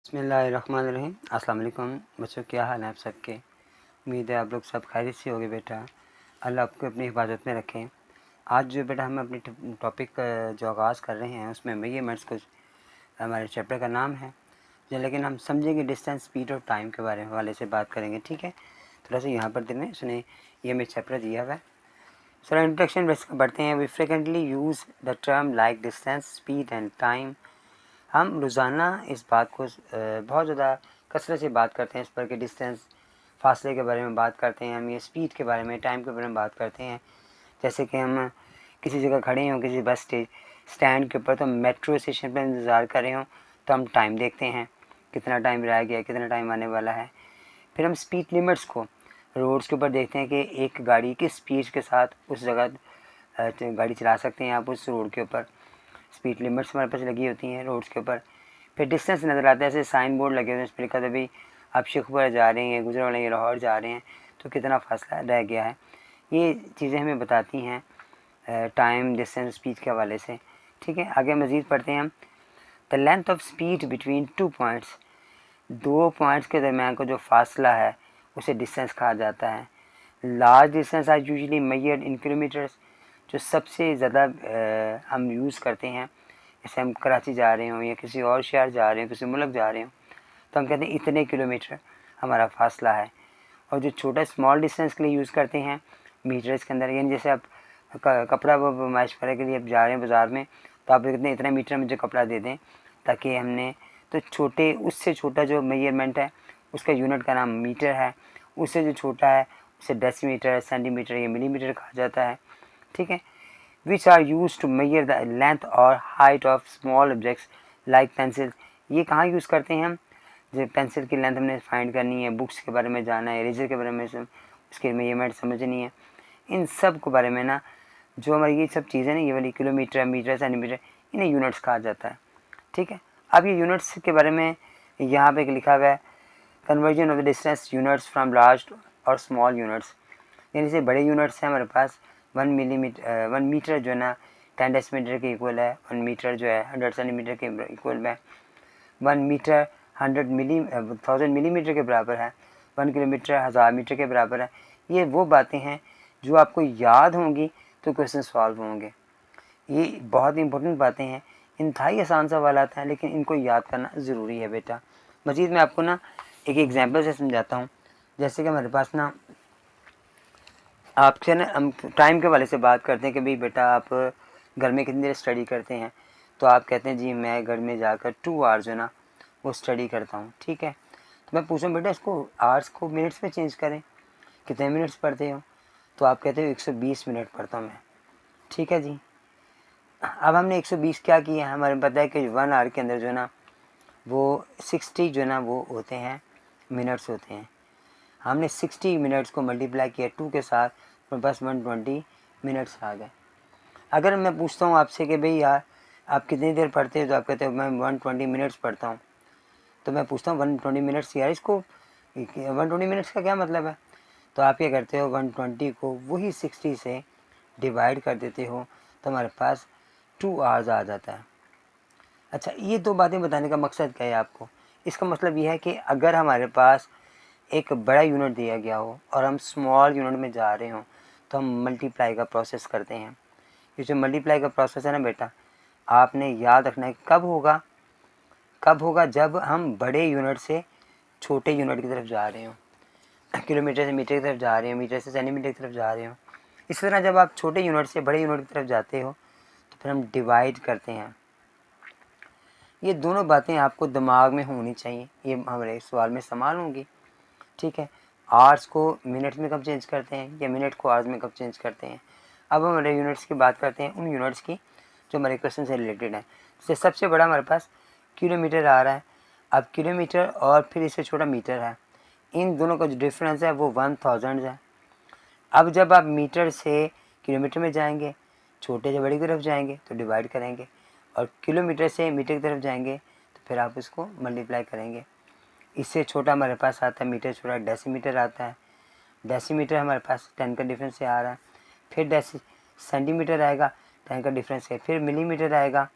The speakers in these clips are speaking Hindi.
बिस्मिल्लाहिर्रहमानिर्रहीम। अस्सलाम वालेकुम बच्चों, क्या हाल है आप सबके। उम्मीद है आप लोग सब खैरियत से होगे बेटा। अल्लाह आपको अपनी हिफाजत में रखें। आज जो बेटा हम अपने टॉपिक जो आगाज़ कर रहे हैं उसमें मेजरमेंट्स कुछ हमारे चैप्टर का नाम है, लेकिन हम समझेंगे डिस्टेंस, स्पीड और टाइम के बारे वाले से बात करेंगे। ठीक है, थोड़ा सा यहाँ पर देखें, सुने ये मेरे चैप्टर दिया हुआ है। सर इंट्रोडक्शन बेस बढ़ते हैं। We frequently use the term like distance, speed and time. हम रोज़ाना इस बात को बहुत ज़्यादा कसरत से बात करते हैं इस पर कि डिस्टेंस, फासले के बारे में बात करते हैं हम, ये स्पीड के बारे में, टाइम के बारे में बात करते हैं। जैसे कि हम किसी जगह खड़े हों, किसी बस स्टैंड के ऊपर, तो मेट्रो स्टेशन पर इंतज़ार कर रहे हों, तो हम टाइम देखते हैं कितना टाइम रह गया, कितना टाइम आने वाला है। फिर हम स्पीड लिमिट्स को रोड्स के ऊपर देखते हैं कि एक गाड़ी किस स्पीड के साथ उस जगह गाड़ी चला सकते हैं आप उस रोड के ऊपर। स्पीड लिमिट्स हमारे पास लगी होती हैं रोड्स के ऊपर। फिर डिस्टेंस नज़र आता है, ऐसे साइन बोर्ड लगे हुए हैं, उस पर लिखा था भाई आप शेखपुरा जा रहे हैं, गुजरावाला लाहौर जा रहे हैं, तो कितना फासला रह गया है। ये चीज़ें हमें बताती हैं टाइम, डिस्टेंस, स्पीड के हवाले से। ठीक है, आगे मज़ीद पढ़ते हैं हम। The length of speed between two points, दो पॉइंट्स के दरमियान का जो फासला है उसे डिस्टेंस कहा जाता है। Large distance are usually measured in kilometres, जो सबसे ज़्यादा हम यूज़ करते हैं। जैसे हम कराची जा रहे हों या किसी और शहर जा रहे हों, किसी मुल्क जा रहे हों, तो हम कहते हैं इतने किलोमीटर हमारा फासला है। और जो छोटा स्मॉल डिस्टेंस के लिए यूज़ करते हैं मीटर्स के अंदर, यानी जैसे आप कपड़ा मैच करने के लिए आप जा रहे हैं बाज़ार में, तो आप कहते हैं इतना मीटर मुझे कपड़ा दे दें, ताकि हमने तो छोटे, उससे छोटा जो मेजरमेंट है उसका यूनिट का नाम मीटर है, उससे जो छोटा है उसे डेसीमीटर, सेंटीमीटर या मिलीमीटर कहा जाता है। ठीक है, which are used to measure the length और height of small objects like pencil। ये कहाँ यूज़ करते हैं हम, जब पेंसिल की लेंथ हमने फाइंड करनी है, बुक्स के बारे में जाना है, इरेजर के बारे में उसके मेजरमेंट समझनी है, इन सब के बारे में ना, जो हमारी ये सब चीज़ें ना, ये वाली किलोमीटर, मीटर, सेंटीमीटर, इन्हें यूनिट्स कहा जाता है। ठीक है, अब ये यूनिट्स के बारे में यहाँ पे लिखा हुआ है, conversion of the distance units from large और स्मॉल यूनिट्स। यानी से बड़े यूनिट्स हैं हमारे पास, 1 मीटर जो है ना 10 डेसीमीटर के इक्वल है, 1 मीटर जो है 100 सेंटीमीटर के इक्वल है, 1 मीटर 1000 मिलीमीटर के बराबर है, 1 किलोमीटर 1000 मीटर के बराबर है। ये वो बातें हैं जो आपको याद होंगी तो क्वेश्चन सॉल्व होंगे। ये बहुत इंपॉर्टेंट बातें हैं, इंतहाई आसान सवाल आता है, लेकिन इनको याद करना ज़रूरी है बेटा। मज़ीद मैं आपको ना एक एग्जांपल से समझाता हूँ। जैसे कि हमारे पास ना, आपसे ना हम टाइम के वाले से बात करते हैं कि भाई बेटा आप घर में कितनी देर स्टडी करते हैं, तो आप कहते हैं जी मैं घर में जाकर 2 आवर्स जो ना वो स्टडी करता हूँ। ठीक है, तो मैं पूछूँ बेटा इसको आवर्स को मिनट्स में चेंज करें, कितने मिनट्स पढ़ते हो, तो आप कहते हो 120 मिनट पढ़ता हूँ मैं। ठीक है जी, अब हमने 120 क्या किया, हमारे पता है कि 1 आवर के अंदर जो है ना वो 60 जो है ना वो होते हैं मिनट्स होते हैं। हमने 60 मिनट्स को मल्टीप्लाई किया 2 के साथ, तो बस 120 मिनट्स आ गए। अगर मैं पूछता हूँ आपसे कि भाई यार आप कितनी देर पढ़ते हो, तो आप कहते हो मैं 120 मिनट्स पढ़ता हूँ। तो मैं पूछता हूँ 120 मिनट्स, यार इसको 120 मिनट्स का क्या मतलब है, तो आप क्या करते हो 120 को वही 60 से डिवाइड कर देते हो, तो हमारे पास 2 आवर्स आ जाता है। अच्छा, ये दो बातें बताने का मकसद क्या है आपको, इसका मतलब ये है कि अगर हमारे पास एक बड़ा यूनिट दिया गया हो और हम स्मॉल यूनिट में जा रहे हों, तो हम मल्टीप्लाई का प्रोसेस करते हैं। ये जो मल्टीप्लाई का प्रोसेस है ना बेटा, आपने याद रखना है कब होगा, जब हम बड़े यूनिट से छोटे यूनिट की तरफ जा रहे हों, किलोमीटर से मीटर की तरफ जा रहे हो, मीटर से सेंटीमीटर की तरफ जा रहे हो। इस तरह जब आप छोटे यूनिट से बड़े यूनिट की तरफ जाते हो तो फिर हम डिवाइड करते हैं। ये दोनों बातें आपको दिमाग में होनी चाहिए, ये हमारे सवाल में इस्तेमाल होंगी। ठीक है, आवर्स को मिनट्स में कब चेंज करते हैं या मिनट को आवर्स में कब चेंज करते हैं। अब हम हमारे यूनिट्स की बात करते हैं, उन यूनिट्स की जो हमारे क्वेश्चन से रिलेटेड है। जैसे सबसे बड़ा हमारे पास किलोमीटर आ रहा है, अब किलोमीटर और फिर इससे छोटा मीटर है, इन दोनों का जो डिफरेंस है वो 1000 है। अब जब आप मीटर से किलोमीटर में जाएंगे, छोटे से बड़ी तरफ जाएंगे तो डिवाइड करेंगे, और किलोमीटर से मीटर की तरफ जाएंगे तो फिर आप इसको मल्टीप्लाई करेंगे। इससे छोटा हमारे पास आता है मीटर, छोटा डेसीमीटर आता है। डेसीमीटर हमारे पास 10 का डिफरेंस से आ रहा है, फिर सेंटीमीटर आएगा 10 का डिफरेंस है, फिर मिलीमीटर आएगा,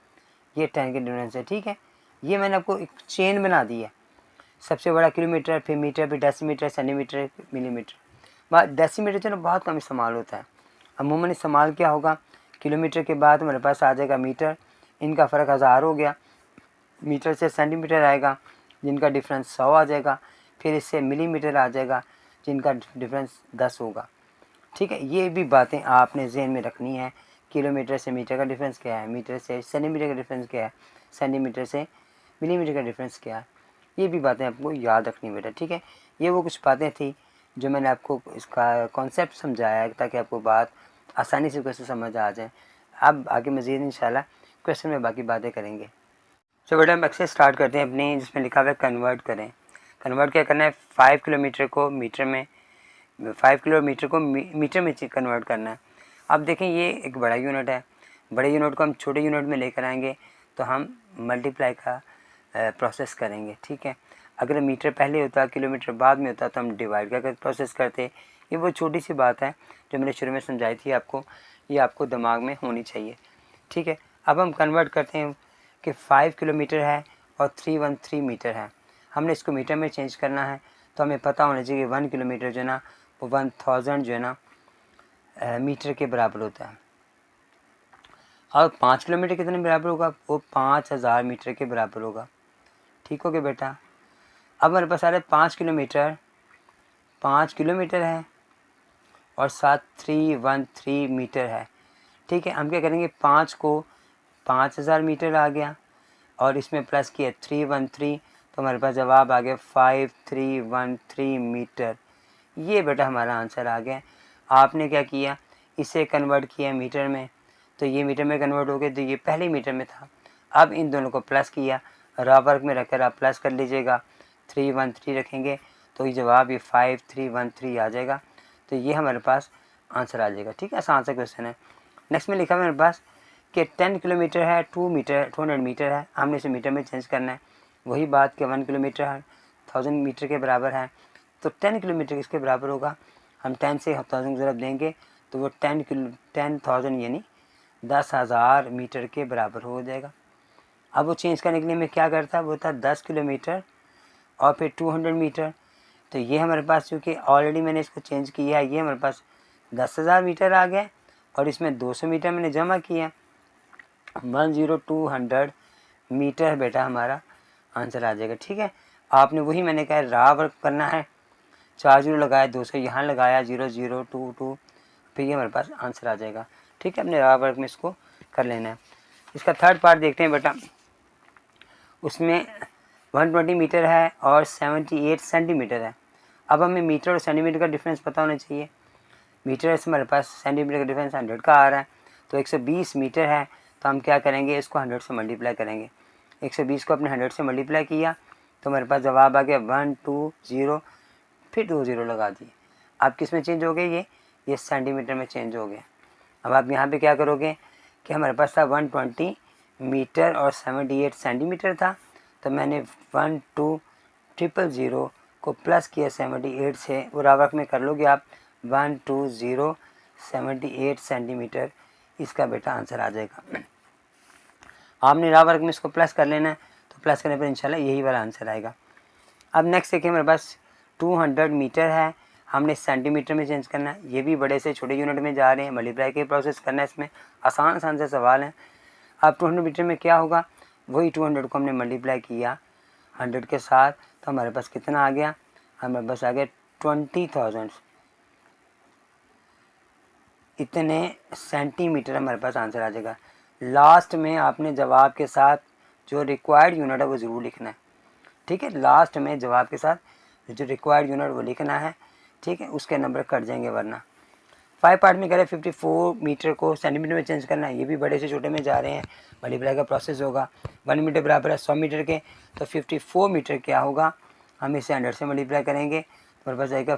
ये 10 का डिफरेंस है। ठीक है, ये मैंने आपको एक चेन बना दी है। सबसे बड़ा किलोमीटर, फिर मीटर, फिर डेसीमीटर, सेंटीमीटर, मिलीमीटर। बात डेसीमीटर जो ना बहुत कम इस्तेमाल होता है। अमूमन इस्तेमाल क्या होगा, किलोमीटर के बाद हमारे पास आ जाएगा मीटर, इनका फ़र्क 1000 हो गया। मीटर से सेंटीमीटर आएगा जिनका डिफरेंस 100 आ जाएगा। फिर इससे मिलीमीटर आ जाएगा जिनका डिफरेंस 10 होगा। ठीक है, ये भी बातें आपने जहन में रखनी है। किलोमीटर से मीटर का डिफरेंस क्या है, मीटर से सेंटीमीटर का डिफरेंस क्या है, सेंटीमीटर से मिलीमीटर का डिफरेंस क्या है, ये भी बातें आपको याद रखनी बेटा। ठीक है, ये वो कुछ बातें थी जो मैंने आपको इसका कॉन्सेप्ट समझाया है ताकि आपको बात आसानी से कैसे समझ आ जाए। अब आगे मज़ीद इंशाल्लाह क्वेश्चन में बाकी बातें करेंगे। तो बेटा हम अक्सर स्टार्ट करते हैं अपनी, जिसमें लिखा हुआ है कन्वर्ट करें। कन्वर्ट क्या करना है, 5 किलोमीटर को मीटर में, 5 किलोमीटर को मीटर में कन्वर्ट करना है। अब देखें ये एक बड़ा यूनिट है, बड़े यूनिट को हम छोटे यूनिट में लेकर आएंगे तो हम मल्टीप्लाई का प्रोसेस करेंगे। ठीक है, अगर मीटर पहले होता, किलोमीटर बाद में होता तो हम डिवाइड का प्रोसेस करते। ये वो छोटी सी बात है जो मैंने शुरू में समझाई थी आपको, ये आपको दिमाग में होनी चाहिए। ठीक है, अब हम कन्वर्ट करते हैं कि 5 किलोमीटर है और 313 मीटर है। हमने इसको मीटर में चेंज करना है तो हमें पता होना चाहिए कि 1 किलोमीटर जो है ना वो 1000 जो है ना मीटर के बराबर होता है, और 5 किलोमीटर कितने बराबर होगा, वो 5000 मीटर के बराबर होगा। ठीक हो गया बेटा। अब हमारे पास आ रहा है 5 किलोमीटर, 5 किलोमीटर है और साथ 313 मीटर है। ठीक है, हम क्या करेंगे, 5 को 5000 मीटर आ गया और इसमें प्लस किया 313, तो हमारे पास जवाब आ गया 5313 मीटर। ये बेटा हमारा आंसर आ गया। आपने क्या किया, इसे कन्वर्ट किया मीटर में, तो ये मीटर में कन्वर्ट हो गया, तो ये पहले मीटर में था। अब इन दोनों को प्लस किया, रा वर्ग में रखकर आप प्लस कर लीजिएगा, 313 रखेंगे तो ये जवाब ये 5313 आ जाएगा। तो ये हमारे पास आंसर आ जाएगा। ठीक है, आसान सा क्वेश्चन है। नेक्स्ट में लिखा है मेरे पास कि 10 किलोमीटर है, 200 मीटर है, हमने इसे मीटर में चेंज करना है। वही बात कि 1 किलोमीटर है 1000 मीटर के बराबर है, तो 10 किलोमीटर किसके बराबर होगा, हम 10 से 1000 की ज़रब देंगे तो वो 10,000 यानी 10,000 मीटर के बराबर हो जाएगा। अब वो चेंज करने के लिए मैं क्या करता, वो था 10 किलोमीटर और फिर 200 मीटर। तो ये हमारे पास चूँकि ऑलरेडी मैंने इसको चेंज किया है, ये हमारे पास 10,000 मीटर आ गया और इसमें 200 मीटर मैंने जमा किया, 10200 मीटर बेटा हमारा आंसर आ जाएगा। ठीक है, आपने वही मैंने कहा रा वर्क करना है, 4 जीरो लगाया, 200 यहाँ लगाया, 0022, फिर ये हमारे पास आंसर आ जाएगा। ठीक है, अपने रा वर्क में इसको कर लेना है। इसका थर्ड पार्ट देखते हैं बेटा, उसमें 120 मीटर है और 78 सेंटीमीटर है। अब हमें मीटर और सेंटीमीटर का डिफरेंस पता होना चाहिए। मीटर से हमारे पास सेंटीमीटर का डिफरेंस 100 का आ रहा है, तो 120 मीटर है, तो हम क्या करेंगे, इसको 100 से मल्टीप्लाई करेंगे। 120 को अपने 100 से मल्टीप्लाई किया तो हमारे पास जवाब आ गया 120, फिर 2 जीरो लगा दिए। अब किस में चेंज हो गए, ये सेंटीमीटर में चेंज हो गया। अब आप यहाँ पे क्या करोगे कि हमारे पास था 120 मीटर और 78 सेंटीमीटर था, तो मैंने 12000 को प्लस किया 78 से, वो रावक में कर लोगे आप, 12078 सेंटीमीटर इसका बेटा आंसर आ जाएगा। आपने रा वर्ग में इसको प्लस कर लेना है, तो प्लस करने पर इंशाल्लाह यही वाला आंसर आएगा। अब नेक्स्ट देखिए मेरे पास 200 मीटर है, हमने सेंटीमीटर में चेंज करना है। ये भी बड़े से छोटे यूनिट में जा रहे हैं, मल्टीप्लाई के प्रोसेस करना है, इसमें आसान से सवाल है। अब 200 मीटर में क्या होगा, वही 200 को हमने मल्टीप्लाई किया 100 के साथ, तो हमारे पास कितना आ गया, हमारे पास आ गया 20,000 इतने सेंटीमीटर हमारे पास आंसर आ जाएगा। लास्ट में आपने जवाब के साथ जो रिक्वायर्ड यूनिट है वो ज़रूर लिखना है। ठीक है, लास्ट में जवाब के साथ जो रिक्वायर्ड यूनिट वो लिखना है। ठीक है, उसके नंबर कट जाएंगे वरना। 5 पार्ट में कह रहे 54 मीटर को सेंटीमीटर में चेंज करना है। ये भी बड़े से छोटे में जा रहे हैं, मल्टीप्लाई का प्रोसेस होगा। 1 मीटर बराबर है 100 मीटर के, तो 54 मीटर क्या होगा, हम इसे 100 से मल्टीप्लाई करेंगे तो हमारे पास आएगा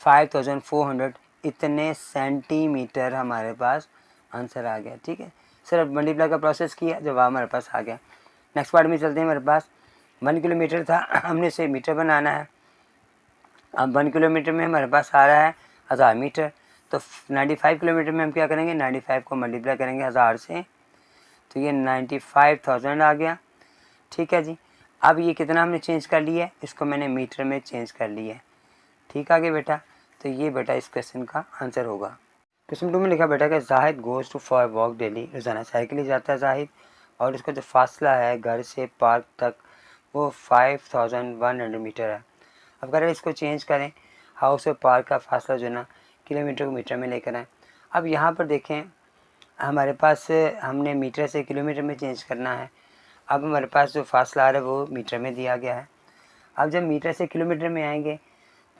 5400 इतने सेंटीमीटर हमारे पास आंसर आ गया। ठीक है, सिर्फ मल्टीप्लाई का प्रोसेस किया, जवाब हमारे पास आ गया। नेक्स्ट पार्ट में चलते हैं। मेरे पास 1 किलोमीटर था, हमने इसे मीटर बनाना है। अब 1 किलोमीटर में हमारे पास आ रहा है 1000 मीटर, तो 95 किलोमीटर में हम क्या करेंगे, 95 को मल्टीप्लाई करेंगे 1000 से, तो ये 95,000 आ गया। ठीक है जी। अब ये कितना हमने चेंज कर लिया है, इसको मैंने मीटर में चेंज कर लिया है। ठीक आ गया बेटा। तो ये बेटा इस क्वेश्चन का आंसर होगा। क्वेश्चन 2 में लिखा बेटा कि Zahid goes to for walk daily, रोज़ाना साइकिल ही जाता है जाहिद, और उसका जो फासला है घर से पार्क तक वो 5100 मीटर है। अब अगर इसको चेंज करें, हाउस और पार्क का फासला जो है ना किलोमीटर को मीटर में लेकर आए। अब यहाँ पर देखें, हमारे पास हमने मीटर से किलोमीटर में चेंज करना है। अब हमारे पास जो फासला आ रहा है वो मीटर में दिया गया है। अब जब मीटर से किलोमीटर में आएंगे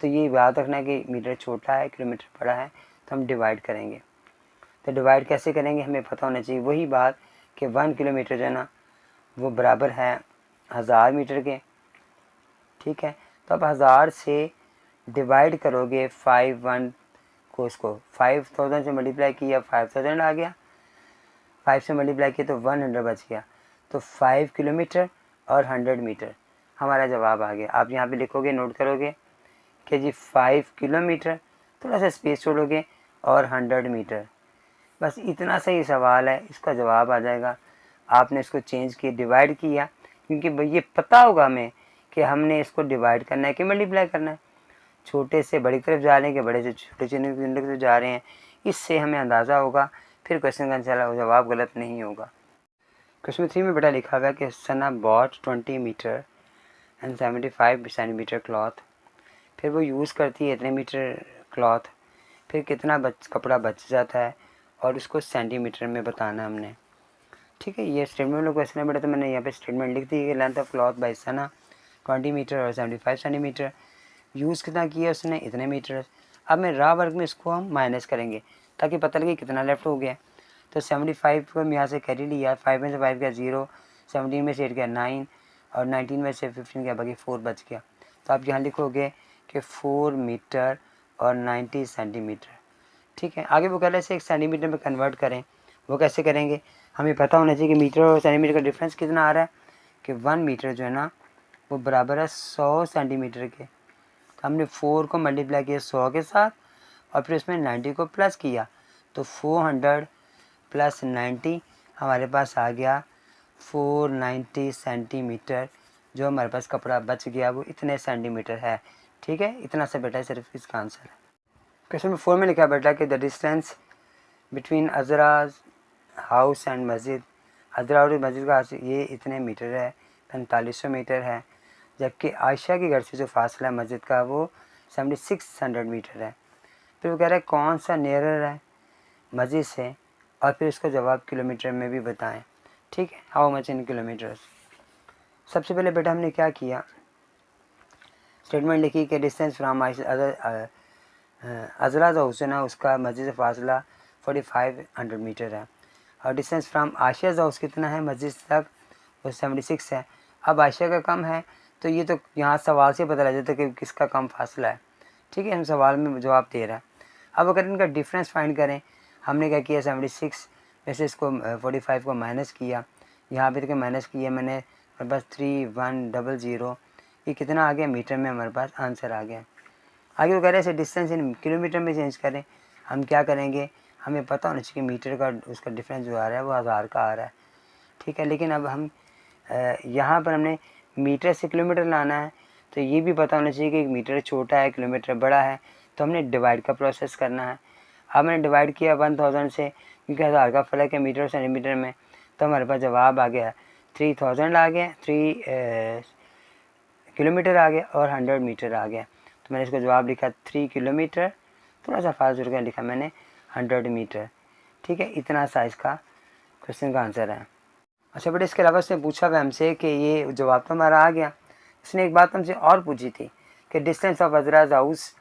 तो ये याद रखना है कि मीटर छोटा है किलोमीटर बड़ा है, तो हम डिवाइड करेंगे। तो डिवाइड कैसे करेंगे हमें पता होना चाहिए, वही बात कि 1 किलोमीटर जो है ना वो बराबर है 1000 मीटर के। ठीक है, तो अब 1000 से डिवाइड करोगे 51 को, उसको 5000 से मल्टीप्लाई किया 5000 आ गया, 5 से मल्टीप्लाई किया तो 100 बच गया। तो 5 किलोमीटर और 100 मीटर हमारा जवाब आ गया। आप यहाँ पे लिखोगे, नोट करोगे कि जी 5 किलोमीटर, थोड़ा सा स्पेस छोड़ोगे, और 100 मीटर। बस इतना सही सवाल है, इसका जवाब आ जाएगा। आपने इसको चेंज किया, डिवाइड किया, क्योंकि ये पता होगा हमें कि हमने इसको डिवाइड करना है कि मल्टीप्लाई करना है। छोटे से बड़ी तरफ जा रहे हैं कि बड़े से छोटे चिन्ह की तरफ जा रहे हैं, इससे हमें अंदाज़ा होगा, फिर क्वेश्चन का जवाब गलत नहीं होगा। क्वेश्चन 3 में बेटा लिखा हुआ है कि Sana bought 20 metre and 75 centimetre cloth. फिर वो यूज़ करती है इतने मीटर क्लॉथ, फिर कितना कपड़ा बच जाता है और उसको सेंटीमीटर में बताना हमने। ठीक है, ये स्टेटमेंट में क्वेश्चन है बेटा, तो मैंने यहाँ पे स्टेटमेंट लिख दी है कि length of cloth by Sana 20 metre और 75 सेंटीमीटर। यूज़ कितना किया उसने, इतने मीटर। अब मैं रा वर्ग में इसको हम माइनस करेंगे ताकि पता लगे कितना लेफ्ट हो गया। तो 75 को हम यहाँ से कैरी लिया, 5 में से 5 गया 0, 17 में से 8 गया 9, और 19 में से 15 गया, बाकी 4 बच गया। तो आप यहाँ लिखोगे कि 4 मीटर और 90 सेंटीमीटर। ठीक है, आगे वो कह रहे हैं 1 सेंटीमीटर में कन्वर्ट करें। वो कैसे करेंगे, हमें पता होना चाहिए कि मीटर और सेंटीमीटर का डिफरेंस कितना आ रहा है, कि 1 मीटर जो है ना वो बराबर है 100 सेंटीमीटर के। तो हमने 4 को मल्टीप्लाई किया 100 के साथ, और फिर उसमें 90 को प्लस किया, तो 400 प्लस 90 हमारे पास आ गया 490 सेंटीमीटर। जो हमारे पास कपड़ा बच गया वो इतने सेंटीमीटर है। ठीक है, इतना सा बेटा सिर्फ इसका आंसर है। क्वेश्चन नंबर 4 में लिखा बेटा कि the distance between Azra's house and मस्जिद, अजरा और मस्जिद का ये इतने मीटर है, 4500 मीटर है। जबकि आयशा के घर से जो फासला है मस्जिद का वो 7600 मीटर है। फिर वो कह रहा है कौन सा नियरर है मस्जिद से, और फिर इसका जवाब किलोमीटर में भी बताएं। ठीक है, हाउ मच इन किलोमीटर्स। सबसे पहले बेटा हमने क्या किया, स्टेटमेंट लिखी कि डिस्टेंस फ्राम अजरा हाउस है ना उसका मस्जिद से फासला 4500 मीटर है, और डिस्टेंस फ्राम आयशा हाउस कितना है मस्जिद तक, वो 76 है। अब आयशा का कम है, तो ये तो यहाँ सवाल से पता लग जाता है कि किसका कम फासला है। ठीक है, हम सवाल में जवाब दे रहा है। अब अगर इनका डिफरेंस फाइंड करें, हमने क्या किया 76 में से इसको 45 को माइनस किया, यहाँ पे तो माइनस किया मैंने, हमारे पास 3100, ये कितना आ गया मीटर में, हमारे पास आंसर आ गया। आगे वो कह रहे हैं इसे डिस्टेंस इन किलोमीटर में चेंज करें। हम क्या करेंगे, हमें पता होना चाहिए मीटर का उसका डिफरेंस जो आ रहा है वो 1000 का आ रहा है। ठीक है, लेकिन अब हम यहाँ पर हमने मीटर से किलोमीटर लाना है, तो ये भी पता होना चाहिए कि मीटर छोटा है किलोमीटर बड़ा है, तो हमने डिवाइड का प्रोसेस करना है। अब मैंने डिवाइड किया 1000 से, क्योंकि 1000 का फ़र्क है मीटर और सेंटीमीटर में, तो हमारे पास जवाब आ गया 3000 आ गया, 3 किलोमीटर आ गया, और 100 मीटर आ गया। तो मैंने इसको जवाब लिखा 3 किलोमीटर, थोड़ा सा फास्ट जुड़ गया, लिखा मैंने 100 मीटर। ठीक है, इतना सा इसका क्वेश्चन का आंसर है। अच्छा बेटा, इसके अलावा उसने पूछा हुआ हमसे कि ये जवाब तो हमारा आ गया, उसने एक बात हमसे और पूछी थी कि डिस्टेंस ऑफ अजराज हाउस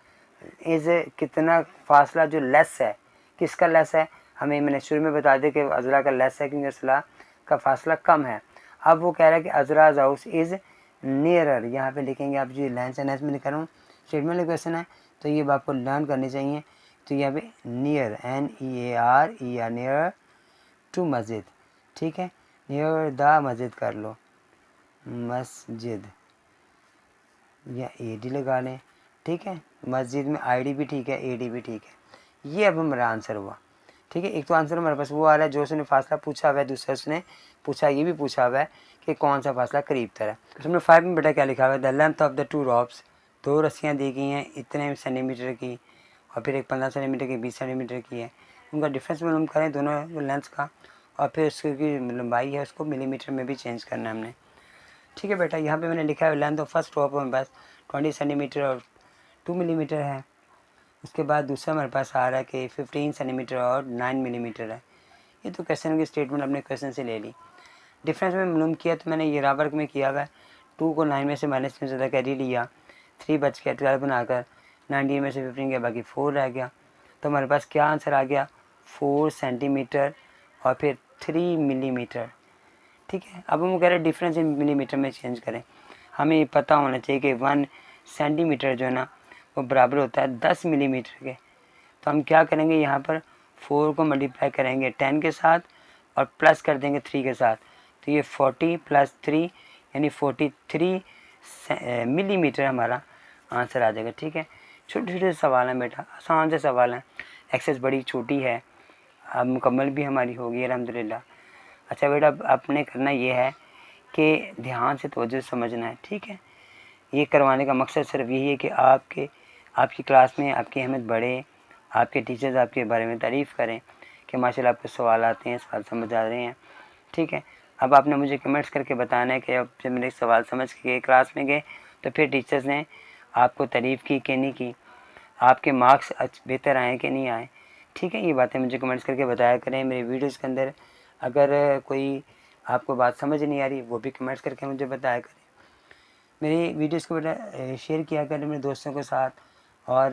इज़ कितना फासला जो लेस है, किसका लेस है। हमें मैंने शुरू में बता दिया कि अजरा का लेस है क्योंकि असला का फासला कम है। अब वो कह रहा है कि अजराज हाउस इज़ नियरर, यहाँ पे लिखेंगे आप जो लाइन से में लिख रहा हूँ, स्टेटमेंट क्वेश्चन है, तो ये आपको लर्न करनी चाहिए। तो यहाँ पे नियर NEAR नियर टू मस्जिद। ठीक है, नियर द मस्जिद कर लो, मस्जिद या AD लगा लें। ठीक है, मस्जिद में ID भी ठीक है, AD भी ठीक है। ये अब हमारा आंसर हुआ। ठीक है। एक तो आंसर हमारे पास वो आ रहा है जो उसने फासला पूछा हुआ है, दूसरा उसने पूछा ये भी पूछा हुआ है कि कौन सा फासला करीब तर है। क्वेश्चन नंबर 5 में बेटा क्या लिखा हुआ है, the length of the 2 ropes, 2 रस्सियाँ दी गई हैं इतने सेंटीमीटर की और फिर एक 15 सेंटीमीटर की 20 सेंटीमीटर की है। उनका डिफरेंस मालूम करें दोनों लेंथ का, और फिर उसकी लंबाई है उसको मिलीमीटर में भी चेंज करना है हमने। ठीक है बेटा, यहाँ पे मैंने लिखा है लेंथ ऑफ फर्स्ट रॉप हमारे पास 20 सेंटीमीटर और 2 मिलीमीटर है। उसके बाद दूसरा हमारे पास आ रहा है कि 15 सेंटीमीटर और 9 मिलीमीटर है। ये तो क्वेश्चन की स्टेटमेंट अपने क्वेश्चन से ले ली। डिफरेंस में मालूम किया तो मैंने ये बराबर में किया हुआ है, 2 को 9 में से माइनस में ज़्यादा कैरी लिया, 3 बच गया 12 बनाकर, 19 में से 15 गया, बाकी 4 रह गया। तो हमारे पास क्या आंसर आ गया, 4 सेंटीमीटर और फिर 3 मिलीमीटर। ठीक है। अब हम कह रहे हैं डिफरेंस इन मिलीमीटर में चेंज करें। हमें ये पता होना चाहिए कि 1 सेंटीमीटर जो है ना वो बराबर होता है 10 मिलीमीटर के। तो हम क्या करेंगे, यहाँ पर 4 को मल्टीप्लाई करेंगे 10 के साथ और प्लस कर देंगे 3 के साथ, तो ये 40 + 3 यानी 43 मिलीमीटर हमारा आंसर आ जाएगा। ठीक है। छोटे छोटे सवाल हैं बेटा, आसान से सवाल हैं, एक्सेस बड़ी छोटी है, अब मुकम्मल भी हमारी होगी अल्हम्दुलिल्लाह। अच्छा बेटा, आपने करना ये है कि ध्यान से तवज्जो समझना है। ठीक है। ये करवाने का मकसद सिर्फ यही है कि आपकी क्लास में आपकी अहमियत बढ़े, आपके टीचर्स आपके बारे में तारीफ़ करें कि माशाल्लाह आपके सवाल आते हैं, सवाल समझ आ रहे हैं। ठीक है। अब आपने मुझे कमेंट्स करके बताना है कि अब जब मेरे सवाल समझ के क्लास में गए तो फिर टीचर्स ने आपको तारीफ़ की कि नहीं की, आपके मार्क्स बेहतर आए कि नहीं आए। ठीक है। ये बातें मुझे कमेंट्स करके बताया करें। मेरे वीडियोज़ के अंदर अगर कोई आपको बात समझ नहीं आ रही वो भी कमेंट्स करके मुझे बताया करें। मेरी वीडियोज़ को बेटा शेयर किया करें मेरे दोस्तों के साथ, और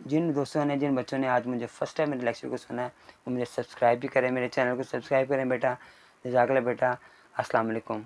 जिन दोस्तों ने, जिन बच्चों ने आज मुझे फ़र्स्ट टाइम मेरे लेक्चर को सुना है वो मुझे सब्सक्राइब भी करें, मेरे चैनल को सब्सक्राइब करें बेटा। जज़ाकल्लाह बेटा। अस्सलाम वालेकुम।